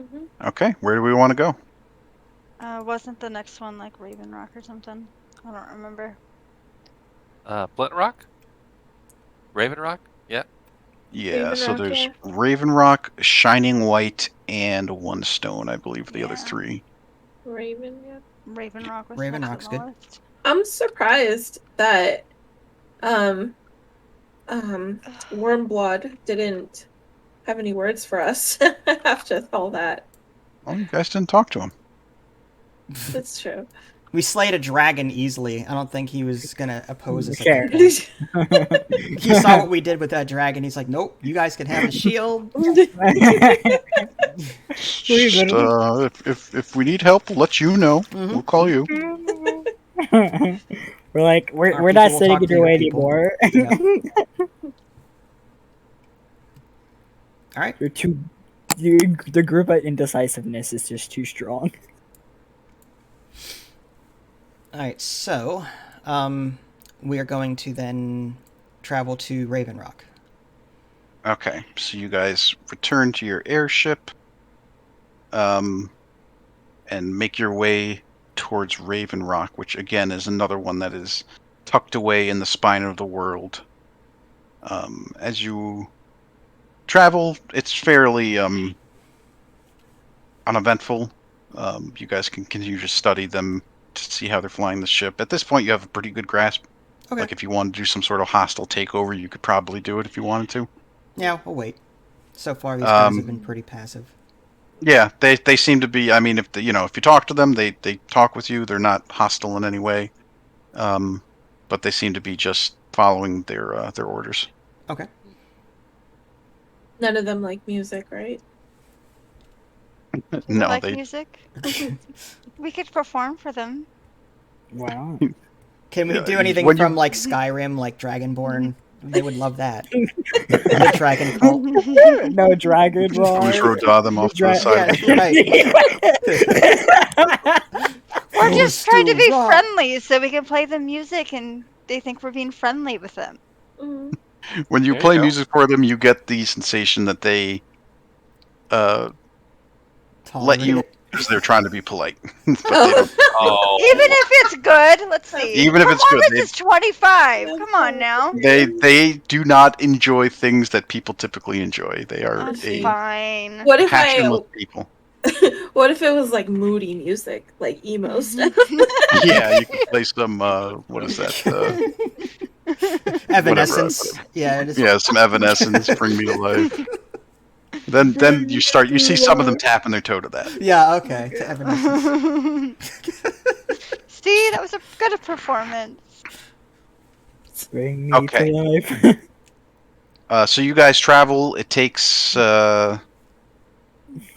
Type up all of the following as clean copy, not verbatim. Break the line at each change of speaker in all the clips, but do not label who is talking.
Mhm.
Okay, where do we want to go?
Wasn't the next one like Raven Rock or something? I don't remember.
Flint Rock? Raven Rock? Yeah.
Yeah,
Raven
so
Rock,
there's
yeah.
Raven Rock, Shining White, and One Stone, I believe, the other
Yeah.
three.
Raven, yeah.
Raven Rock was
Raven
next
Rock's
on the
good.
list.
I'm surprised that um Wormblood didn't have any words for us after all that.
Oh, you guys didn't talk to him.
That's true.
We slayed a dragon easily. I don't think he was gonna oppose us at
Sure.
that point. He saw what we did with that dragon. He's like, nope, you guys can have the shield.
Just, if we need help, we'll let you know. We'll call you.
We're like,
Our
we're
people
not
will
sitting
talk
in
to
your
your
way
people.
anymore.
Yeah. All right.
You're too. The group of indecisiveness is just too strong.
All right. So, we are going to then travel to Raven Rock.
Okay, so you guys return to your airship, and make your way towards Raven Rock, which again is another one that is tucked away in the spine of the world. As you travel, it's fairly uneventful. You guys can continue to study them to see how they're flying the ship. At this point, you have a pretty good grasp.
Okay.
Like if you wanted to do some sort of hostile takeover, you could probably do it if you wanted to.
Yeah, we'll wait. So far, these guys have been pretty passive.
Yeah, they seem to be. I mean, if if you talk to them, they talk with you. They're not hostile in any way, but they seem to be just following their orders.
Okay.
None of them like music, right?
Do they
No,
like
they
music? We could perform for them.
Wow.
Can we
Yeah,
do anything
when you-
from like Skyrim, like Dragonborn? They would love that. The dragon cult.
No dragon roar.
Buzro them off to the side.
Yeah, right.
We're just trying to be
Rock.
friendly so we can play the music and they think we're being friendly with them.
Mhm.
When you
There you
play
go.
music for them, you get the sensation that they let
Tolerate
you
it.
because they're trying to be polite, but they
Oh.
don't.
Oh.
Even if it's good, let's see.
Even if it's good,
Performance is 25. Come on now.
they do not enjoy things that people typically enjoy. They are
That's
a
fine.
What if
passionless people.
what if it was like moody music, like emo stuff?
Yeah, you can play some. What is that?
Evanescence. Yeah, it is.
Yeah, some Evanescence, Bring Me to Life. Then you see some of them tapping their toe to that.
Yeah, okay. To Evanescence.
See, that was a good performance.
Bring me
Okay.
to life.
So you guys travel. It takes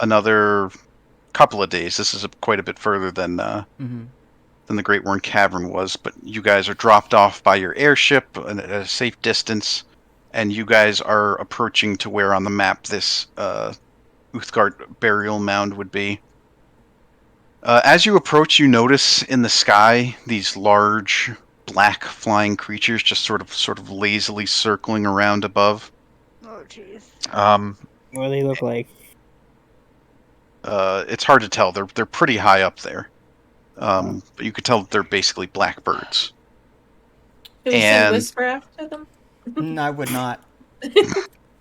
another couple of days. This is quite a bit further than the Great Worn Cavern was, but you guys are dropped off by your airship at a safe distance, and you guys are approaching to where on the map this Uthgard burial mound would be. As you approach, you notice in the sky these large black flying creatures just sort of lazily circling around above.
Oh, jeez.
What do they look like?
It's hard to tell. They're pretty high up there. But you could tell that they're basically blackbirds.
Should we
And-
sing whisper after them?
I would not.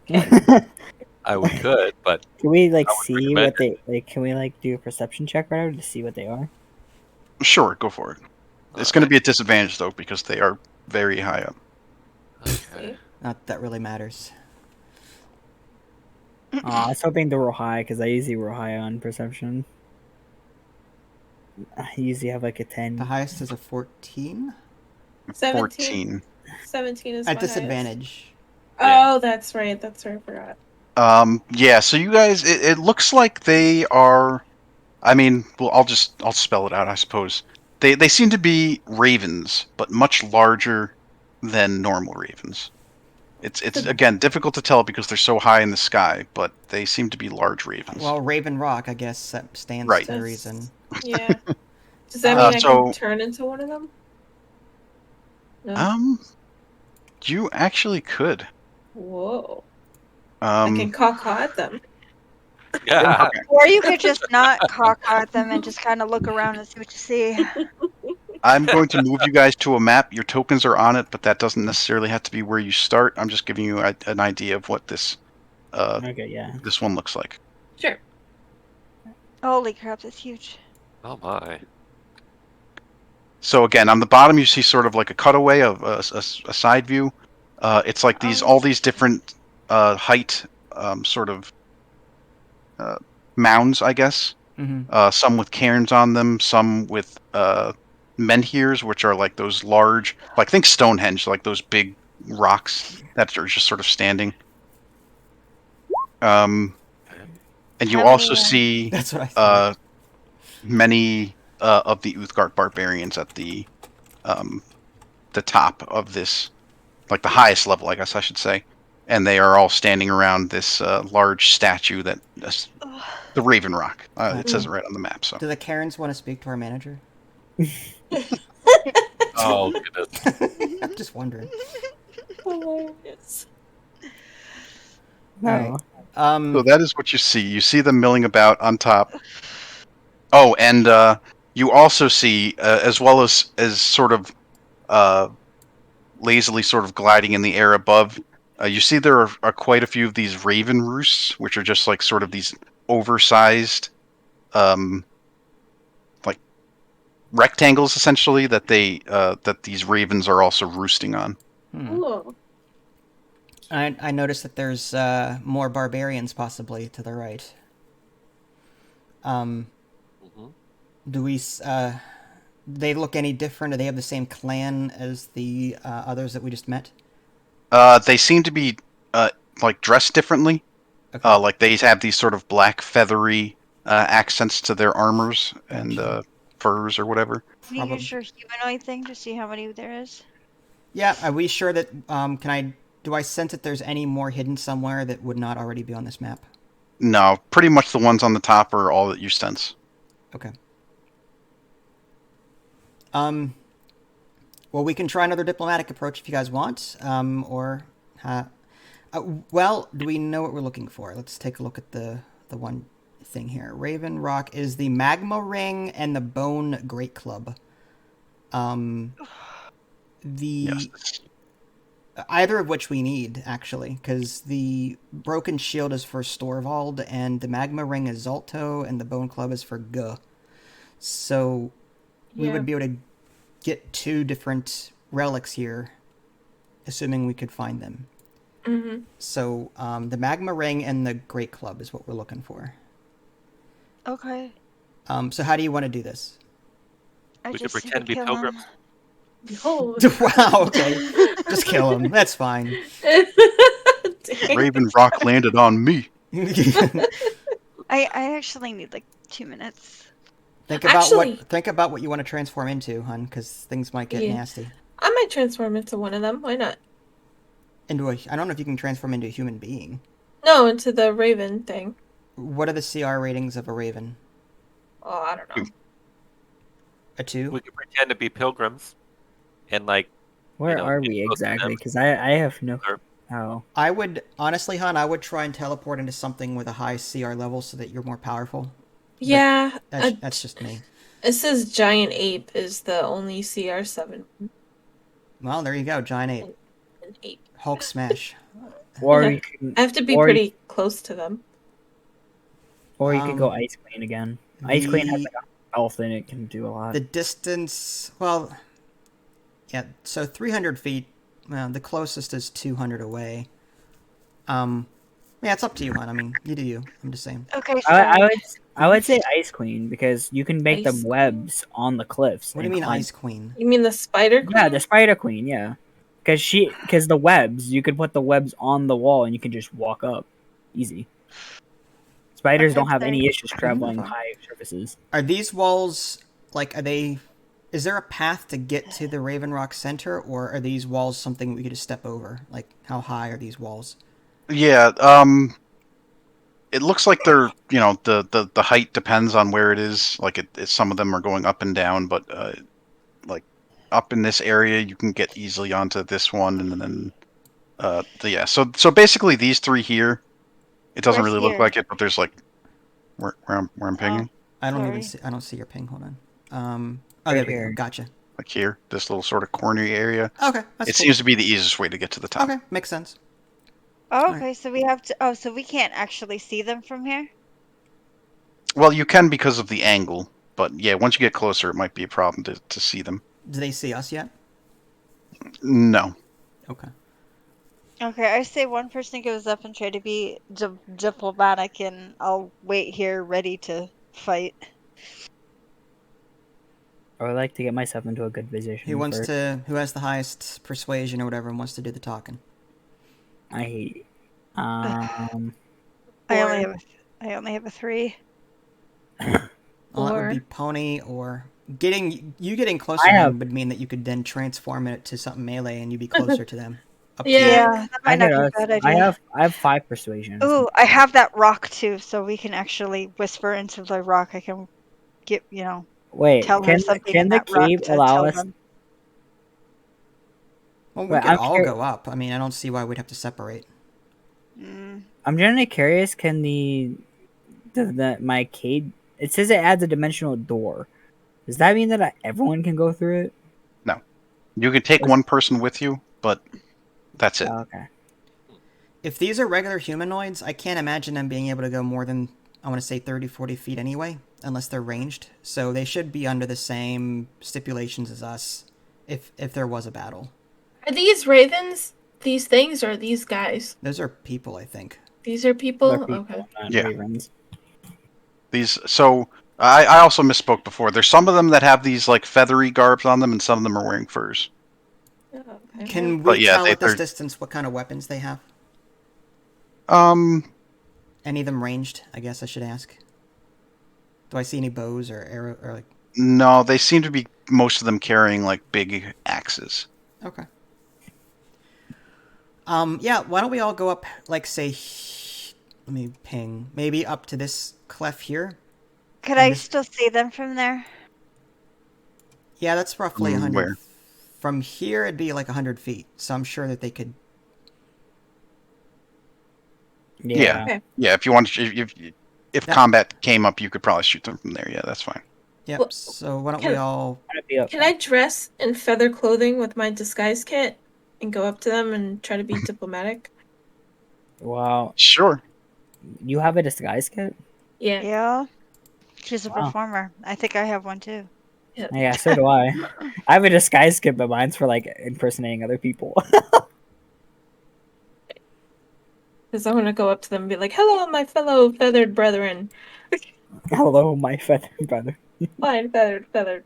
We could, but
Can we like
I would
see
recommend
what they like? Can we like do a perception check right to see what they are?
Sure, go for it. It's going to be a disadvantage though because they are very high up.
Okay.
Not that really matters.
I was hoping to roll high because I usually roll high on perception. I usually have like a 10.
The highest is a 14
17.
14.
17 is
at
my
disadvantage.
highest. Oh, that's right. That's right. I forgot.
Yeah, so you guys, it looks like they are. I mean, well, I'll spell it out, I suppose. They seem to be ravens, but much larger than normal ravens. It's again difficult to tell because they're so high in the sky, but they seem to be large ravens.
Well, Raven Rock, I guess that stands
Right.
to the reason.
Yeah. Does that mean I can turn into one of them? No.
You actually could.
Whoa. I can caw at them.
Yeah.
Okay.
Or you could just not cock at them and just kind of look around and see what you see.
I'm going to move you guys to a map. Your tokens are on it, but that doesn't necessarily have to be where you start. I'm just giving you an idea of what this
Okay, yeah.
this one looks like.
Sure.
Holy crap, that's huge.
Oh my.
So again, on the bottom, you see sort of like a cutaway of a side view. It's like all these different height sort of mounds, I guess.
Mm-hmm.
Some with cairns on them, some with menhirs, which are like those large, like think Stonehenge, like those big rocks that are just sort of standing. And you
How
also
many,
see
That's what I thought.
many of the Uthgardt barbarians at the top of this, like the highest level, I guess I should say, and they are all standing around this large statue that the Raven Rock. It says it right on the map. So
Do the Karens want to speak to our manager?
Oh goodness.
I'm just wondering.
Hilarious.
No.
Alright.
So that is what you see. You see them milling about on top. Oh, and you also see, as well as sort of lazily sort of gliding in the air above, you see there are quite a few of these raven roosts, which are just like sort of these oversized, like rectangles, essentially, that that these ravens are also roosting on.
Cool.
I noticed that there's more barbarians possibly to the right.
Mhm.
Do we? They look any different? Do they have the same clan as the others that we just met?
They seem to be like dressed differently.
Okay.
Like they have these sort of black feathery accents to their armors and
Gotcha.
furs or whatever.
Can you use your humanoid thing to see how many there is?
Yeah. Are we sure that? Do I sense that there's any more hidden somewhere that would not already be on this map?
No, pretty much the ones on the top are all that you sense.
Okay. Well, we can try another diplomatic approach if you guys want. Well, do we know what we're looking for? Let's take a look at the one thing here. Raven Rock is the Magma Ring and the Bone Great Club.
Yes.
Either of which we need, actually, because the Broken Shield is for Storvald, and the Magma Ring is Zalto, and the Bone Club is for Guh. So we would be able to get two different relics here, assuming we could find them.
Mm-hmm.
So the Magma Ring and the Great Club is what we're looking for.
Okay.
So how do you want to do this?
I
We could
just need
pretend to be
kill
pilgrims.
him.
Behold.
Wow, okay. Just kill him. That's fine.
Dang.
Raven Rock landed on me.
I actually need like 2 minutes.
Think about
Actually-
what you want to transform into, hun, because things might get
Yeah.
nasty.
I might transform into one of them. Why not?
I don't know if you can transform into a human being.
No, into the raven thing.
What are the CR ratings of a raven?
Oh, I don't know.
A 2?
We could pretend to be pilgrims, and like
Where
know,
are
get
we
close to
exactly?
them.
Because I have no.
Or-
Oh.
I would honestly, hun, I would try and teleport into something with a high CR level so that you're more powerful.
Yeah.
That's just me.
It says giant ape is the only CR7
Well, there you go, giant ape,
and ape.
Hulk smash.
Or
Yeah.
you can,
I have to be
or,
pretty close to them.
or you could go
Um,
Ice Queen again. Ice Queen has
the-
like a health and it can do a lot.
The distance, well, yeah. So 300 feet. Well, the closest is 200 away. Yeah, it's up to you, hun. I mean, you do you. I'm just saying.
Okay,
I would say Ice Queen because you can make
Ice
them
Queen?
webs on the cliffs.
What do you
and
mean,
climb.
Ice Queen?
You mean the spider queen?
Yeah, the Spider Queen. Yeah, because the webs, you could put the webs on the wall and you can just walk up, easy. Spiders
Okay,
don't have any
thanks.
issues traveling
Okay.
high surfaces.
Are these walls are they? Is there a path to get to the Raven Rock Center, or are these walls something we could just step over? Like, how high are these walls?
Yeah. It looks like they're the height depends on where it is. Like some of them are going up and down, but like up in this area you can get easily onto this one, and then yeah. So basically these three here, it doesn't
Where's
really look
here?
like it, but there's like where I'm pinging.
I don't even
Sorry.
see. I don't see your ping. Hold on. Oh,
Right
there we
here.
go. Gotcha.
Like here, this little sort of cornery area.
Okay, that's
It
cool.
seems to be the easiest way to get to the top.
Okay, makes sense.
Oh,
Alright.
okay, so we have to. Oh, so we can't actually see them from here.
Well, you can because of the angle, but yeah, once you get closer, it might be a problem to see them.
Do they see us yet?
No.
Okay.
Okay, I say one person goes up and try to be diplomatic, and I'll wait here ready to fight.
I would like to get myself into a good position.
Who wants
first.
to? Who has the highest persuasion or whatever and wants to do the talking?
I hate.
I
Or-
only have a 3.
Well, that would be
Or-
Pony or getting closer
I
to
have-
them would mean that you could then transform it to something melee and you'd be closer to them. Up to
Yeah.
you.
Yeah, that
I
might not
could
be a
us.
bad idea.
I have 5 persuasion.
Ooh, I have that rock too, so we can actually whisper into the rock. I can get,
Wait,
tell her
can
something
can
in
the
that rock
cave
to
allow
tell
us?
them.
Well, we
Wait,
could
I'm
all
curi-
go up. I mean, I don't see why we'd have to separate.
Mm.
I'm generally curious. Can my cave? It says it adds a dimensional door. Does that mean that everyone can go through it?
You can take one person with you, but that's it.
Oh, okay.
If these are regular humanoids, I can't imagine them being able to go more than, I want to say 30, 40 feet anyway, unless they're ranged. So they should be under the same stipulations as us if there was a battle.
Are these ravens? These things or these guys?
Those are people, I think.
These are people?
They're people,
Okay.
not
Yeah.
ravens.
So I also misspoke before. There's some of them that have these like feathery garbs on them, and some of them are wearing furs.
Oh, okay.
Can we
But yeah,
tell at this
they're-
distance what kind of weapons they have? Any of them ranged, I guess I should ask. Do I see any bows or arrow or like?
No, they seem to be most of them carrying like big axes.
Okay. Yeah, why don't we all go up, like, say, let me ping, maybe up to this cleft here?
Could
And
I
this-
still see them from there?
Yeah, that's roughly 100.
Where?
From here, it'd be like 100 feet, so I'm sure that they could...
Yeah.
Okay.
Yeah, if you want to, if
Yeah.
combat came up, you could probably shoot them from there. Yeah, that's fine.
Yep,
Well,
so why don't
can-
we all...
Can I dress in feather clothing with my disguise kit and go up to them and try to be diplomatic?
Wow,
Sure.
you have a disguise kit?
Yeah.
Yeah. She's a
Wow.
performer. I think I have one too.
Yeah, so do I. I have a disguise kit, but mine's for like impersonating other people.
Because I want to go up to them and be like, "Hello, my fellow feathered brethren."
Hello, my feathered brother.
Fine, feathered brethren.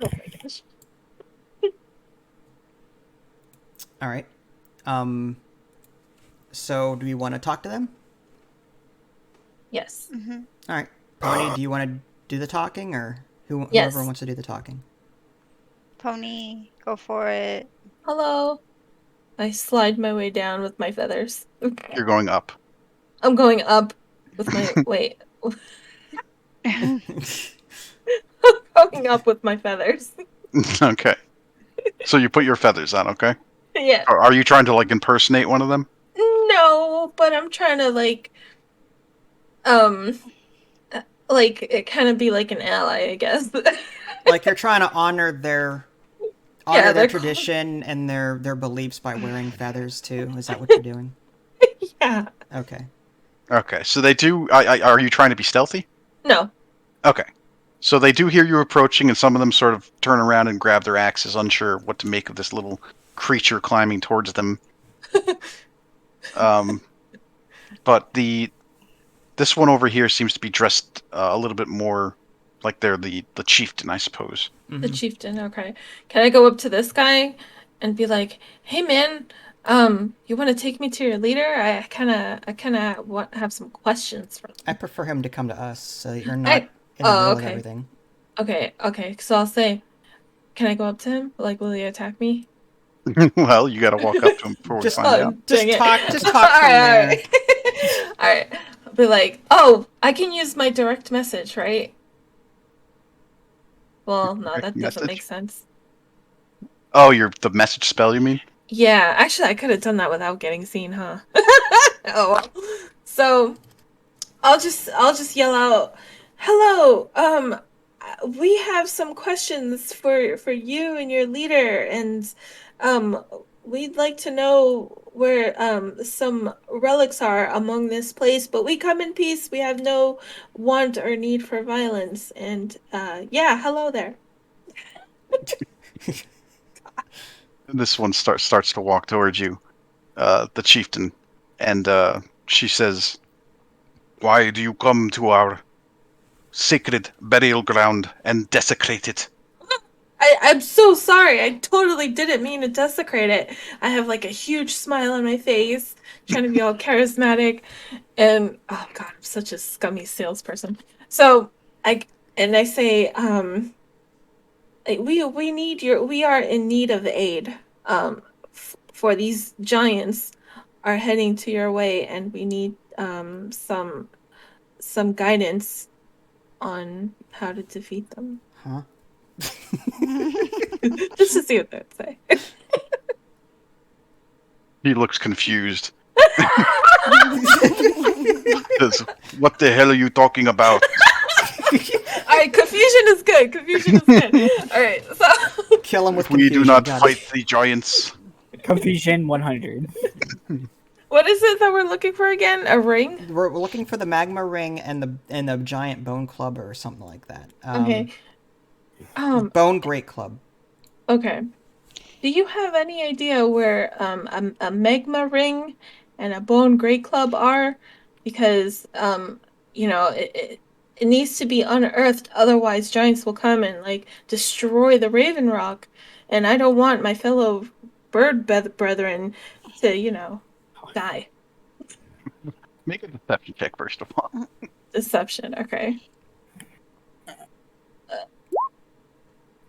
Oh my gosh.
All right. So do we want to talk to them?
Yes.
Mm-hmm.
All right. Pony, do you want to do the talking, or
Yes.
whoever wants to do the talking?
Pony, go for it.
Hello. I slide my way down with my feathers.
You're going up.
I'm going up with my wait. Going up with my feathers.
Okay. So you put your feathers on, okay?
Yeah.
Or are you trying to like impersonate one of them?
No, but I'm trying to like it kind of be like an ally, I guess.
Like you're trying to honor their
Yeah,
their
they're-
tradition and their beliefs by wearing feathers too. Is that what you're doing?
Yeah.
Okay.
Okay. So they do. Are you trying to be stealthy?
No.
Okay. So they do hear you approaching, and some of them sort of turn around and grab their axes, unsure what to make of this little creature climbing towards them. But this one over here seems to be dressed a little bit more like they're the chieftain, I suppose.
The chieftain, okay. Can I go up to this guy and be like, "Hey man, you want to take me to your leader? I kind of want have some questions for them."
I prefer him to come to us so that you're not in the middle of
okay.
everything.
Okay. So I'll say, "Can I go up to him? Like, will he attack me?"
Well, you got to walk up to him before we
Just-
find out.
Just
Dang it.
talk from there.
Alright. Alright. I'll be like, "Oh, I can use my direct message, right?" Well, no, that
Direct
doesn't
message?
make sense.
Oh, the message spell, you mean?
Yeah, actually, I could have done that without getting seen, huh? Oh, well. So, I'll just yell out, "Hello, we have some questions for you and your leader, and um, we'd like to know where some relics are among this place, but we come in peace. We have no want or need for violence, and yeah, hello there."
This one starts to walk towards you, the chieftain, and she says, "Why do you come to our sacred burial ground and desecrate it?"
I'm so sorry. I totally didn't mean to desecrate it. I have like a huge smile on my face, trying to be all charismatic, and oh god, I'm such a scummy salesperson. So I I say, we need we are in need of aid. For these giants are heading to your way, and we need some guidance on how to defeat them.
Huh?
Just to see what they'd say.
He looks confused. Says, "What the hell are you talking about?"
All right, confusion is good. Confusion is good. All right, so
Kill him with
We
confusion.
do not
got
fight
it.
the giants.
Confusion 100.
what is it that we're looking for again? A ring?
We're looking for the magma ring and the giant bone club or something like that.
Okay.
Bone great club.
Okay. Do you have any idea where a magma ring and a bone great club are? Because it needs to be unearthed, otherwise giants will come and like destroy the Raven Rock, and I don't want my fellow brethren to die.
Make a deception check first of all.
Deception. Okay.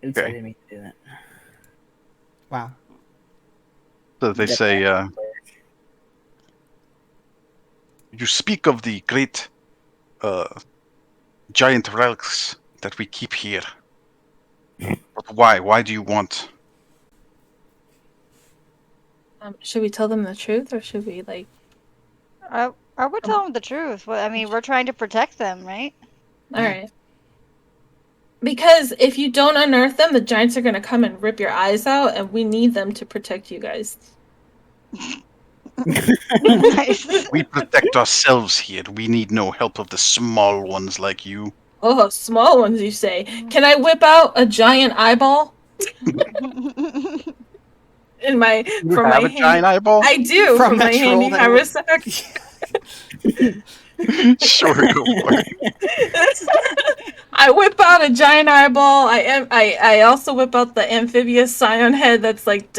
Oops,
Okay.
I didn't mean to do that.
Wow.
So they say, "You speak of the great giant relics that we keep here. But why? Why do you want?"
Should we tell them the truth, or should we like?
I would tell them the truth. Well, I mean, we're trying to protect them, right?
All right. Because if you don't unearth them, the giants are gonna come and rip your eyes out, and we need them to protect you guys.
Nice.
We protect ourselves here. We need no help of the small ones like you.
Oh, small ones, you say? Can I whip out a giant eyeball in my
You have a giant eyeball?
I do
From
from
that
my
troll
handy
that
haversack.
Sure, go for it.
I whip out a giant eyeball. I also whip out the amphibious scion head that's like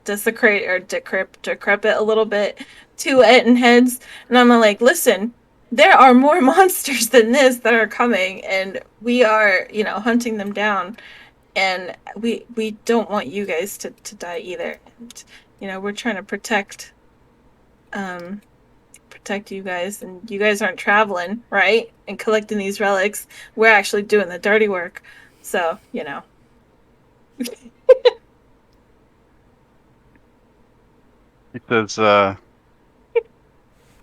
desecrate or decrepit a little bit. Two Etten heads, and I'm like, listen, there are more monsters than this that are coming, and we are, hunting them down, and we don't want you guys to die either. And, we're trying to protect you guys, and you guys aren't traveling, right? And collecting these relics. We're actually doing the dirty work. So,
He says,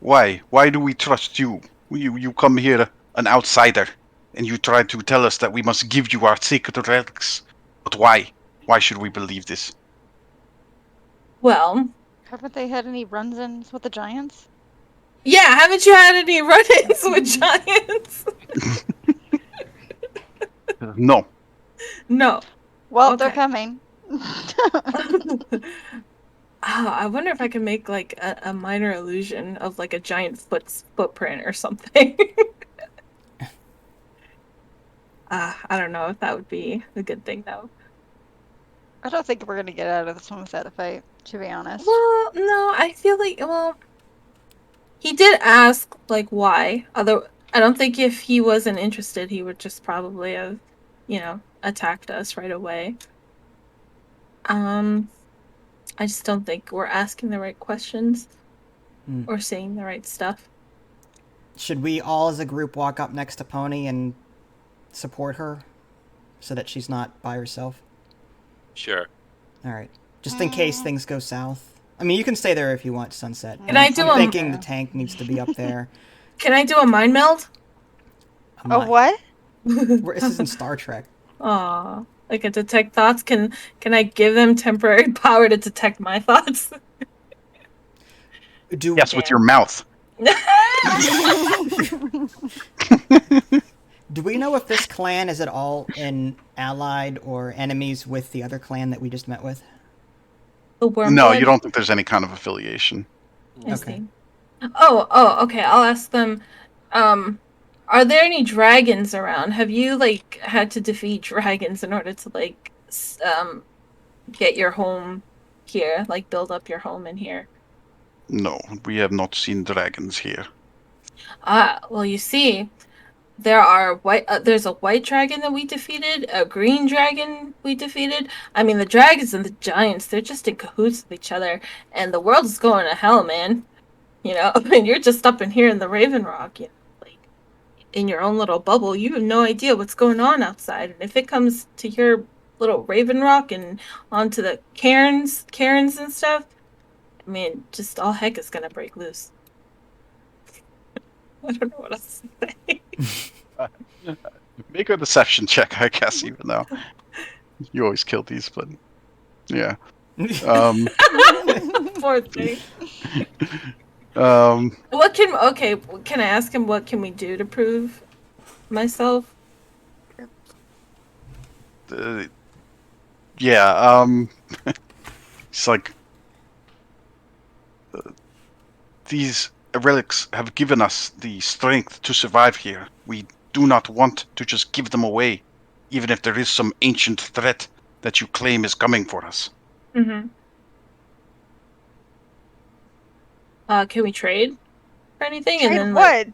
"Why? Why do we trust you? You come here, an outsider, and you try to tell us that we must give you our sacred relics. But why? Why should we believe this?"
well,
Haven't they had any runs-ins with the giants?
yeah, haven't you had any run-ins with giants?
No.
No.
Well, they're
Okay.
coming.
I wonder if I can make like a minor illusion of like a giant footprint or something. I don't know if that would be a good thing though.
I don't think we're gonna get out of this one without a fight, to be honest.
Well, no, I feel like he did ask like why. Although I don't think if he wasn't interested, he would just probably have, attacked us right away. I just don't think we're asking the right questions or saying the right stuff.
Should we all as a group walk up next to Pony and support her so that she's not by herself?
Sure.
All right. Just in case things go south. I mean, you can stay there if you want, Sunset.
And I do
I'm thinking the tank needs to be up there.
Can I do a mind meld?
Oh, what?
This isn't Star Trek.
Aw, like a detect thoughts. Can I give them temporary power to detect my thoughts?
Do
Yes, with your mouth.
Do we know if this clan is at all in allied or enemies with the other clan that we just met with?
The worm
No,
blood?
you don't think there's any kind of affiliation.
I
Okay.
see. Oh, okay. I'll ask them. Are there any dragons around? Have you like had to defeat dragons in order to like get your home here, like build up your home in here?
No, we have not seen dragons here.
Ah, well, you see, there are white. There's a white dragon that we defeated. A green dragon we defeated. I mean, the dragons and the giants—they're just in cahoots with each other, and the world is going to hell, man. You know, and you're just up in here in the Raven Rock, you know, like in your own little bubble. You have no idea what's going on outside, and if it comes to your little Raven Rock and onto the cairns and stuff, I mean, just all heck is gonna break loose. I don't know what else to say.
Make a deception check, I guess, even though you always kill these, but yeah.
Poor thing.
Um,
Can I ask him what can we do to prove myself?
yeah, it's like these relics have given us the strength to survive here. We do not want to just give them away, even if there is some ancient threat that you claim is coming for us.
Mm-hmm. Can we trade for anything?
Trade
and then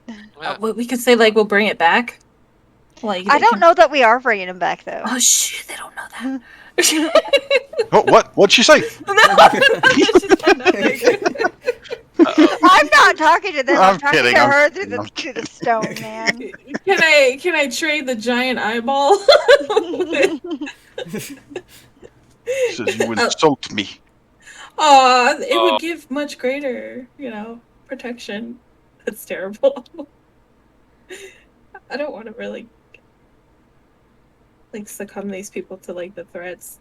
what?
we could say like we'll bring it back. Like
I
they
don't
can-
know that we are bringing him back though.
Oh shit! They don't know that.
Oh, what? What'd she say?
No, she said nothing.
I'm not talking to them. I'm
I'm
talking
kidding,
to
I'm
her
kidding, I'm
through the stone, man.
Can I trade the giant eyeball?
Says you insult me.
It would give much greater, protection. That's terrible. I don't want to really like succumb these people to like the threats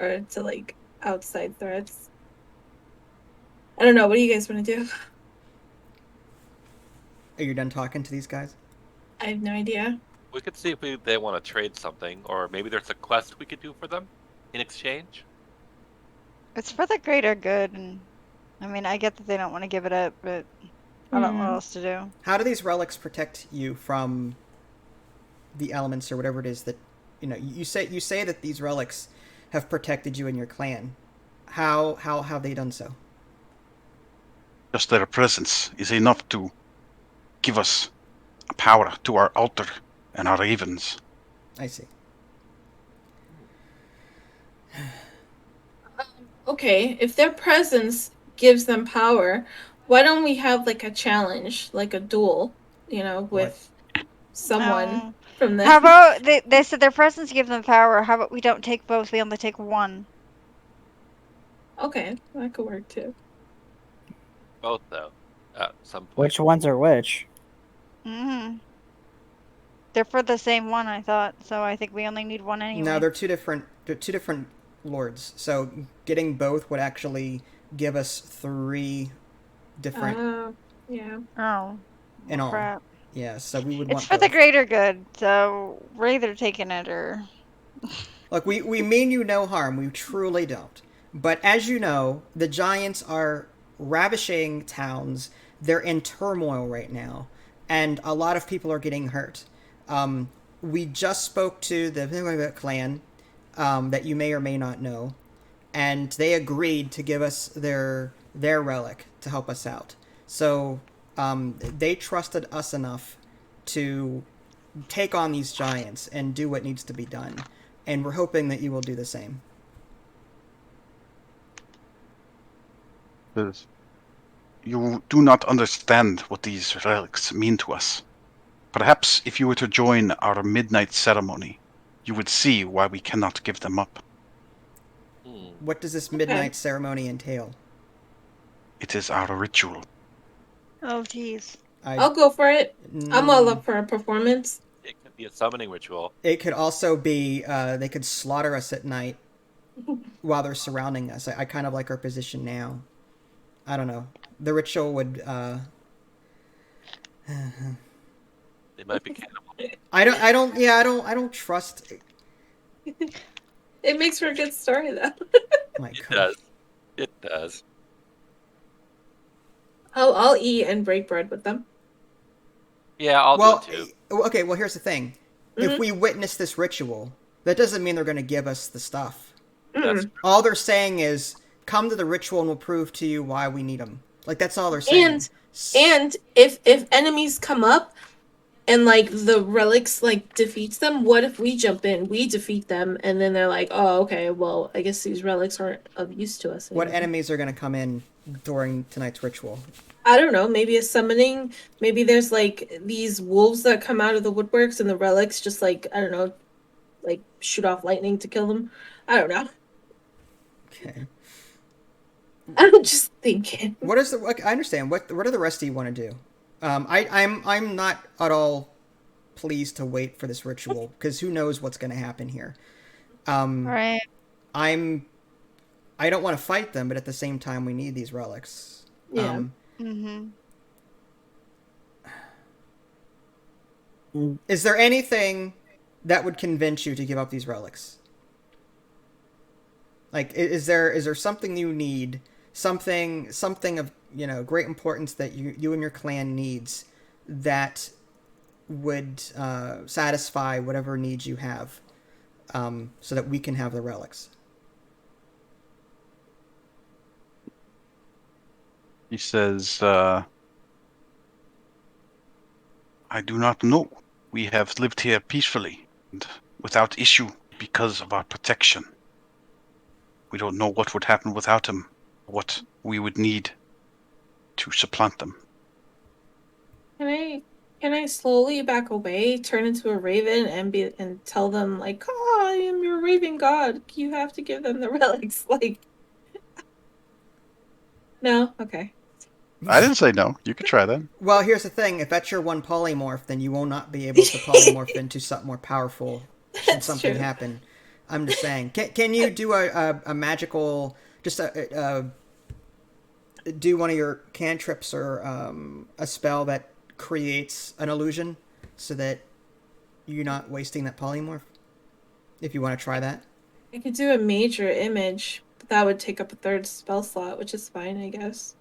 or to like outside threats. I don't know. What do you guys want to do?
Are you done talking to these guys?
I have no idea.
We could see if they want to trade something, or maybe there's a quest we could do for them in exchange.
It's for the greater good, and I mean, I get that they don't want to give it up, but I don't know what else to do.
How do these relics protect you from the elements or whatever it is that you say that these relics have protected you and your clan? How have they done so?
Just their presence is enough to give us power to our altar and our ravens.
I see.
Okay, if their presence gives them power, why don't we have like a challenge, like a duel, with someone from them?
How about they said their presence gives them power? How about we don't take both? We only take one.
Okay, that could work too.
Both, though, at some point.
Which ones are which?
They're for the same one, I thought. So I think we only need one anyway.
No, they're two different lords. So getting both would actually give us 3 different
Yeah.
Oh.
in all.
Crap.
Yeah, so we would
It's
want
for the
both.
greater good, so we're either taking it or.
Look, we mean you no harm. We truly don't. But as you know, the giants are ravishing towns. They're in turmoil right now, and a lot of people are getting hurt. We just spoke to the clan that you may or may not know, and they agreed to give us their relic to help us out. So they trusted us enough to take on these giants and do what needs to be done. And we're hoping that you will do the same.
You do not understand what these relics mean to us. Perhaps if you were to join our midnight ceremony, you would see why we cannot give them up.
What does this midnight ceremony entail?
It is our ritual.
Oh, jeez.
I'll go for it. I'm all up for a performance.
It could be a summoning ritual.
It could also be they could slaughter us at night while they're surrounding us. I kind of like our position now. I don't know. The ritual would.
They might be cannibal.
I don't trust.
It makes for a good story, though.
My
It
God.
does. It does.
I'll eat and break bread with them.
Yeah, I'll
Well,
do it too.
okay. Well, here's the thing. If we witness this ritual, that doesn't mean they're going to give us the stuff.
That's
All they're saying is, "Come to the ritual, and we'll prove to you why we need them." Like that's all they're saying.
And if enemies come up and like the relics like defeats them, what if we jump in, we defeat them, and then they're like, oh, okay, well, I guess these relics aren't of use to us anymore.
What enemies are going to come in during tonight's ritual?
I don't know, maybe a summoning, maybe there's like these wolves that come out of the woodworks and the relics just like, I don't know, like shoot off lightning to kill them. I don't know.
Okay.
I'm just thinking.
What is the? I understand. What do the rest of you want to do? I'm not at all pleased to wait for this ritual because who knows what's going to happen here.
Right.
I don't want to fight them, but at the same time, we need these relics.
Yeah.
Is there anything that would convince you to give up these relics? Like, is there something you need, something of great importance that you and your clan needs that would satisfy whatever needs you have, so that we can have the relics?
He says, I do not know. We have lived here peacefully and without issue because of our protection. We don't know what would happen without him, what we would need to supplant them.
Can I slowly back away, turn into a raven, and tell them like, "Oh, I am your raven god. You have to give them the relics." Like, no, okay.
I didn't say no. You could try that.
Well, here's the thing: if that's your one polymorph, then you will not be able to polymorph into something more powerful should
That's
something
true.
happen. I'm just saying. Can you do a magical, just do one of your cantrips or a spell that creates an illusion so that you're not wasting that polymorph? If you want to try that.
I could do a major image, but that would take up a third spell slot, which is fine, I guess.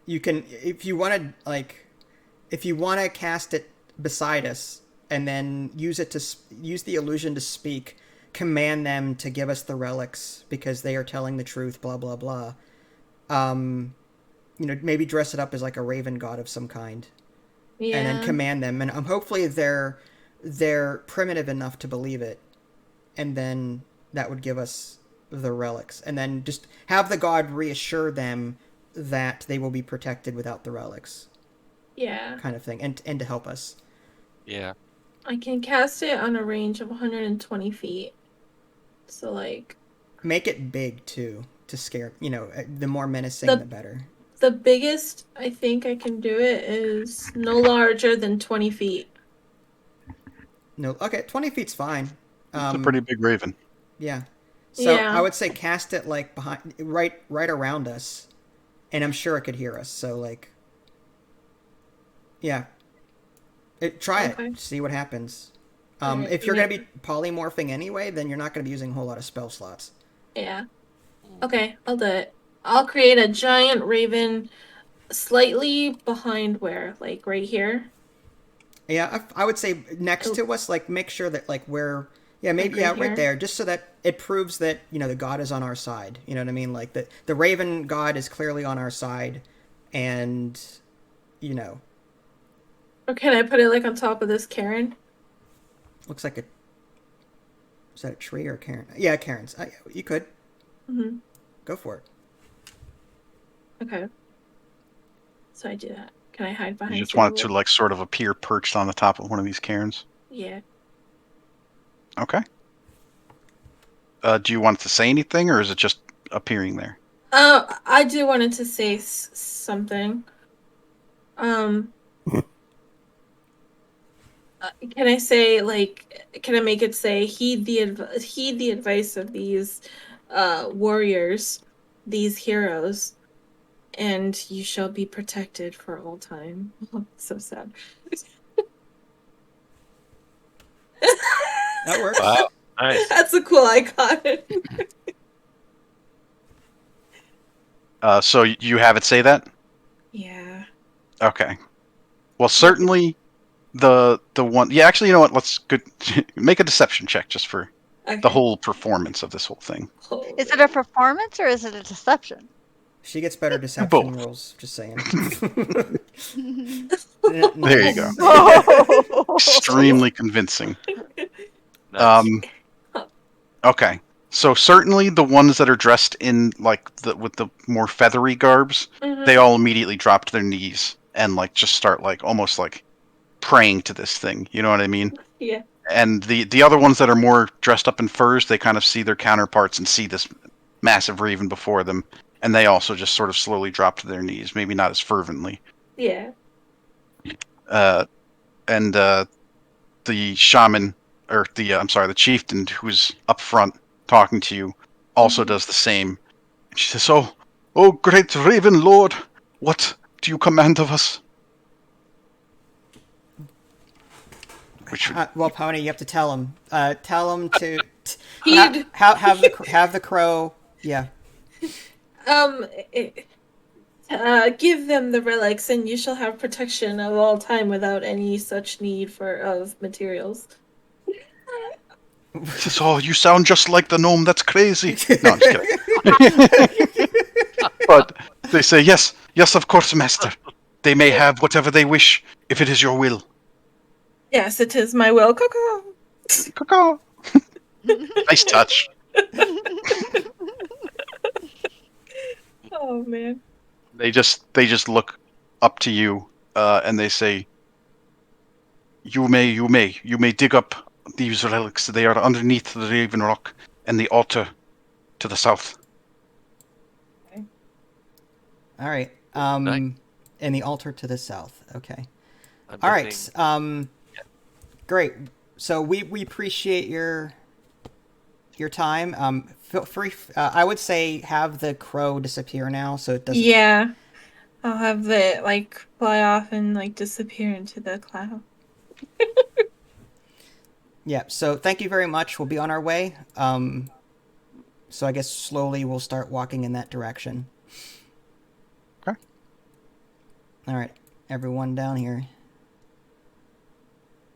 You can, if you want to cast it beside us and then use the illusion to speak, command them to give us the relics because they are telling the truth, blah blah blah. Maybe dress it up as like a raven god of some kind,
Yeah.
and then command them, and hopefully they're primitive enough to believe it, and then that would give us the relics, and then just have the god reassure them that they will be protected without the relics.
Yeah.
Kind of thing, and to help us.
Yeah.
I can cast it on a range of 120 feet. So, like...
Make it big, too, to scare... the more menacing, the better.
The biggest I think I can do it is no larger than 20 feet.
No, okay, 20 feet's fine.
It's a pretty big raven.
Yeah. So
Yeah.
I would say cast it, like, behind... Right around us. And I'm sure it could hear us, so, like... Yeah. Try
Okay.
it. See what happens.
Alright,
If you're going to be polymorphing anyway, then you're not going to be using a whole lot of spell slots.
Yeah. Okay, I'll do it. I'll create a giant raven slightly behind where? Like, right here?
Yeah, I would say next to us, like, make sure that, like, we're... Yeah, maybe,
Like right
right
here?
there, just so that it proves that, the god is on our side. You know what I mean? Like, the raven god is clearly on our side, and,
Or can I put it, like, on top of this Karen?
looks like a... Is that a tree or a cairn? Yeah, cairns. You could.
Mm-hmm.
Go for it.
Okay. So I do that. Can I hide behind
You just
some
want it to,
wood?
like, sort of appear perched on the top of one of these cairns.
Yeah.
Okay. Do you want it to say anything, or is it just appearing there?
I do wanted to say something. Can I say can I make it say heed the advice of these warriors, these heroes, and you shall be protected for all time. So sad.
That works.
Wow. Nice.
That's a cool icon.
So you have it say that?
Yeah.
Okay. Well, certainly the one. Yeah, actually, you know what? Let's make a deception check just for
Okay.
the whole performance of this whole thing.
Is it a performance or is it a deception?
She gets better deception
both.
rolls. Just saying.
There you go.
Oh.
Extremely convincing.
Nice.
Okay. So certainly the ones that are dressed in with the more feathery garbs, they all immediately drop to their knees and just start almost praying to this thing. You know what I mean?
Yeah.
And the other ones that are more dressed up in furs, they kind of see their counterparts and see this massive raven before them, and they also just sort of slowly drop to their knees, maybe not as fervently.
Yeah.
And the shaman, or the chieftain who's up front talking to you, also does the same. She says, "Oh, great Raven Lord, what do you command of us?" Which
well, Pony, you have to tell him. Tell him to
He'd
have the crow. Yeah.
give them the relics, and you shall have protection of all time without any such need of materials.
He says, "Oh, you sound just like the gnome. That's crazy." No, I'm just kidding. But they say, "Yes, of course, master. They may have whatever they wish, if it is your will."
Yes, it is my will. Coco.
Caw-caw. Nice touch.
Oh man.
They just look up to you, and they say, You may dig up these relics. They are underneath the Raven Rock and the altar to the south."
All right.
Nice.
And the altar to the south. Okay.
I'm
All right.
guessing-
Great. So we appreciate your time. Feel free. I would say have the crow disappear now, so it doesn't.
Yeah. I'll have it fly off and disappear into the cloud.
Yeah. So thank you very much. We'll be on our way. So I guess slowly we'll start walking in that direction.
Okay.
All right. Everyone down here.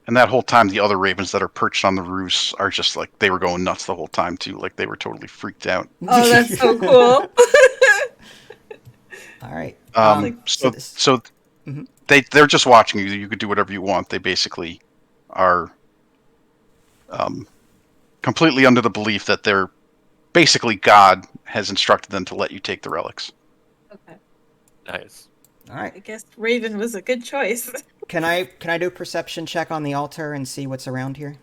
And that whole time, the other ravens that are perched on the roofs are just they were going nuts the whole time too. They were totally freaked out.
Oh, that's so cool.
All right.
So they're just watching you. You could do whatever you want. They basically are completely under the belief that they're basically God has instructed them to let you take the relics.
Okay.
Nice.
All right.
I guess Raven was a good choice.
Can I do a perception check on the altar and see what's around here?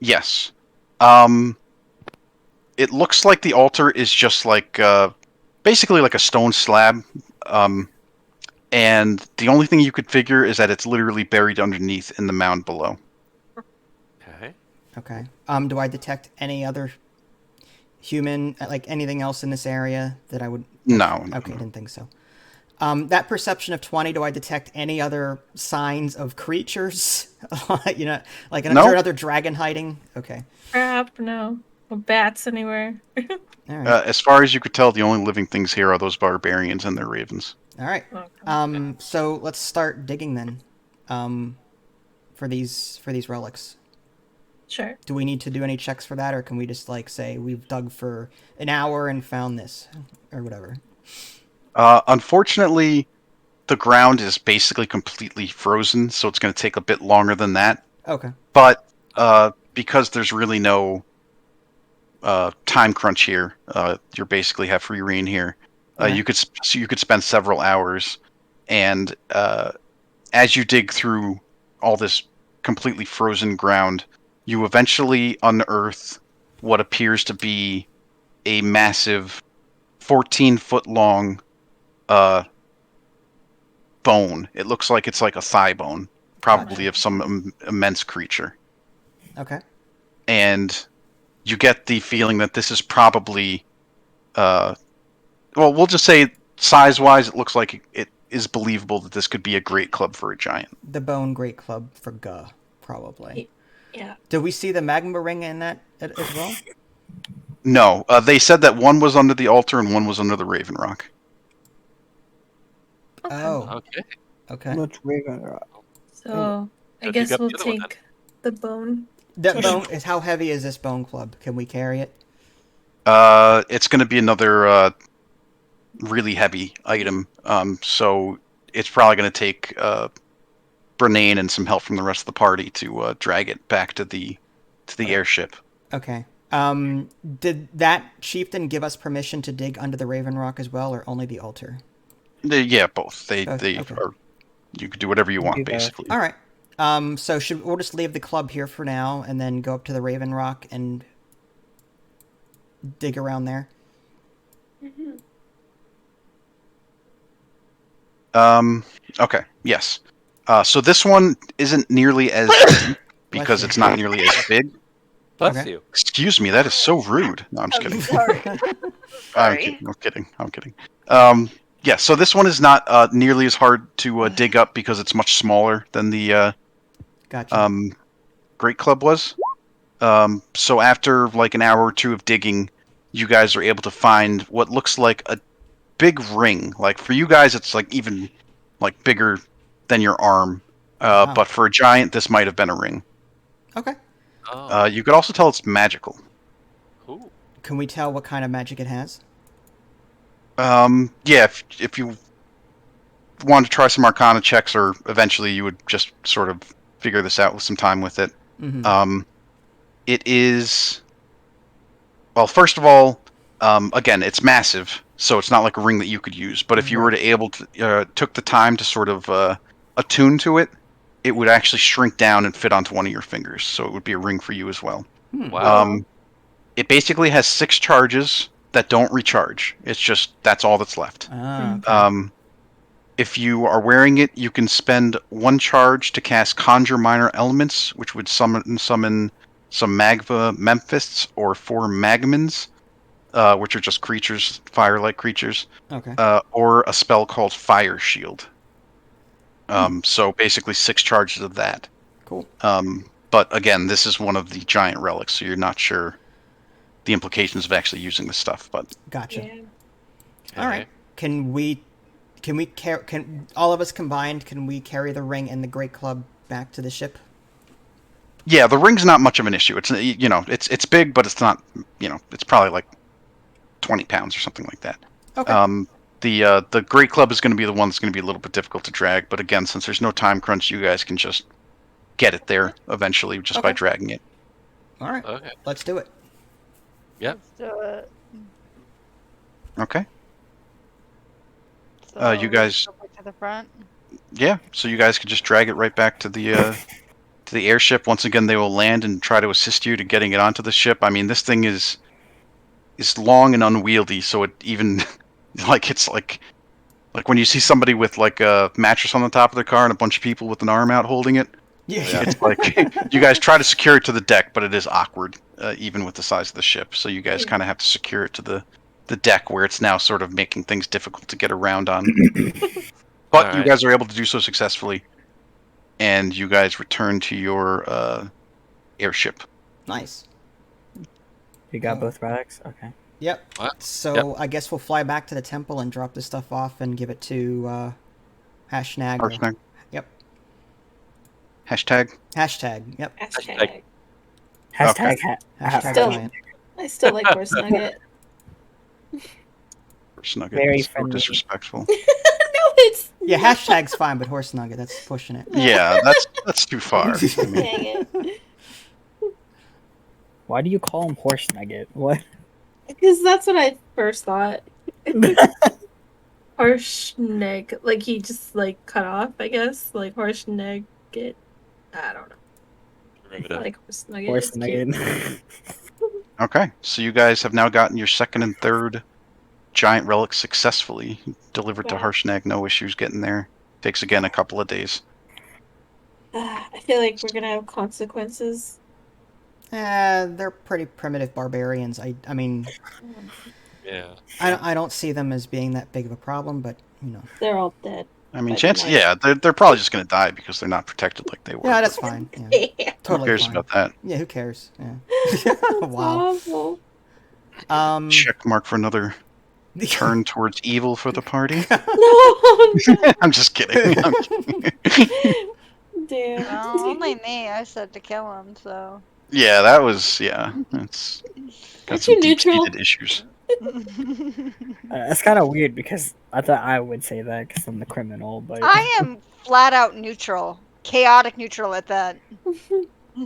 Yes. It looks like the altar is just basically like a stone slab. And the only thing you could figure is that it's literally buried underneath in the mound below.
Okay.
Okay. Do I detect any other human, anything else in this area that I would?
No.
Okay, didn't think so. That perception of 20, do I detect any other signs of creatures? Is there another dragon hiding? Okay.
Crap, no. No bats anywhere.
All right.
As far as you could tell, the only living things here are those barbarians and their ravens.
All right.
Okay.
So let's start digging then. For these relics.
Sure.
Do we need to do any checks for that, or can we just say we've dug for an hour and found this, or whatever?
Unfortunately, the ground is basically completely frozen, so it's going to take a bit longer than that.
Okay.
But because there's really no time crunch here, you basically have free reign here.
Okay.
You could spend several hours, and as you dig through all this completely frozen ground, you eventually unearth what appears to be a massive 14-foot long bone. It looks like it's like a thigh bone, probably
Gotcha.
of some immense creature.
Okay.
And you get the feeling that this is probably, well, we'll just say size-wise, it looks like it is believable that this could be a great club for a giant.
The Bone Great Club for Guh, probably.
Yeah.
Do we see the magma ring in that as well?
No, they said that one was under the altar and one was under the Raven Rock.
Oh,
Okay.
okay.
Let's Raven Rock.
So I
Go
guess
dig up
we'll
the other one,
take the bone.
That bone is how heavy is this bone club? Can we carry it?
It's going to be another really heavy item. So it's probably going to take Brenane and some help from the rest of the party to drag it back to the airship.
Okay. Did that chieftain give us permission to dig under the Raven Rock as well, or only the altar?
Yeah, both. They
Okay.
are. You could do whatever you want,
Do both.
basically.
All right. So we'll just leave the club here for now, and then go up to the Raven Rock and dig around there.
Okay. Yes. So this one isn't nearly as deep because
you.
it's not nearly as big.
Bless
Okay.
you.
Excuse me, that is so rude. No, I'm just kidding.
Sorry.
I'm
Sorry.
kidding. I'm kidding. Yeah, so this one is not nearly as hard to dig up because it's much smaller than the
Gotcha.
Great Club was. So after like an hour or two of digging, you guys are able to find what looks like a big ring. Like for you guys, it's like even like bigger than your arm.
Wow.
But for a giant, this might have been a ring.
Okay.
Oh.
You could also tell it's magical.
Ooh.
Can we tell what kind of magic it has?
Yeah, if you want to try some Arcana checks, or eventually you would just sort of figure this out with some time with it.
Mm-hmm.
It is, well, first of all, again, it's massive, so it's not like a ring that you could use. But if you were took the time to sort of attune to it, it would actually shrink down and fit onto one of your fingers. So it would be a ring for you as well.
Wow.
It basically has 6 charges that don't recharge. It's just that's all that's left.
Okay.
If you are wearing it, you can spend 1 charge to cast Conjure Minor Elements, which would summon some Magma Memphists or 4 Magmans, which are just creatures, fire-like creatures,
Okay.
or a spell called Fire Shield. So basically 6 charges of that.
Cool.
But again, this is one of the giant relics, so you're not sure the implications of actually using this stuff. But
Gotcha.
Yeah.
All right. Can all of us combined? Can we carry the ring and the Great Club back to the ship?
yeah, the ring's not much of an issue. It's it's big, but it's not it's probably like 20 pounds or something like that.
Okay.
The Great Club is going to be the one that's going to be a little bit difficult to drag, but again, since there's no time crunch, you guys can just get it there eventually just by
Okay.
dragging it.
All right.
Okay.
Let's do it.
Yep.
Let's do it.
Okay.
So
You guys-
go back to the front.
Yeah, so you guys can just drag it right back to the airship. Once again, they will land and try to assist you to getting it onto the ship. I mean, this thing is long and unwieldy, so it even it's like when you see somebody with like a mattress on the top of their car and a bunch of people with an arm out holding it.
Yeah.
It's like you guys try to secure it to the deck, but it is awkward, even with the size of the ship. So you guys kind of have to secure it to the deck, where it's now sort of making things difficult to get around on. But
All
you
right.
guys are able to do so successfully, and you guys return to your airship.
Nice.
You got both relics? Okay.
Yep.
What?
So I guess we'll fly back to the temple and drop this stuff off and give it to Hashnag.
Hashtag.
Yep.
Hashtag.
Hashtag. Yep.
Hashtag.
Hashtag
Okay.
Hashtag
Still-
giant.
I still like Horse Nugget.
Snugget.
Very
So
friendly.
disrespectful.
No, it's
Yeah, hashtag's fine, but horse nugget, that's pushing it.
Yeah, that's too far. I mean,
dang it.
Why do you call him Horse Nugget? What?
Because that's what I first thought. Horse-neg. Like he just like cut off, I guess. Like horse-nugget. I don't know. I
Derivative.
like horse nugget.
Horse
It's cute.
Nugget.
Okay, so you guys have now gotten your second and third giant relics successfully delivered to
Yeah.
Harshnag. No issues getting there. Takes again a couple of days.
I feel like we're gonna have consequences.
They're pretty primitive barbarians. I mean,
Yeah.
I don't see them as being that big of a problem, but you know.
They're all dead.
I mean,
By the
chances,
night.
yeah, they're probably just gonna die because they're not protected like they were.
Yeah,
but
that's fine. Yeah,
Yeah.
who
totally
cares
fine.
about that?
Yeah, who cares? Yeah.
That's
Wow.
awful.
Check mark for another turn towards evil for the party.
No,
I'm just kidding. I'm kidding.
damn.
Well, only me. I said to kill him, so.
Yeah, that was it's got
Aren't
some
you neutral?
deep-seated issues.
That's kind of weird because I thought I would say that because I'm the criminal, but
I am flat out neutral. Chaotic neutral at that.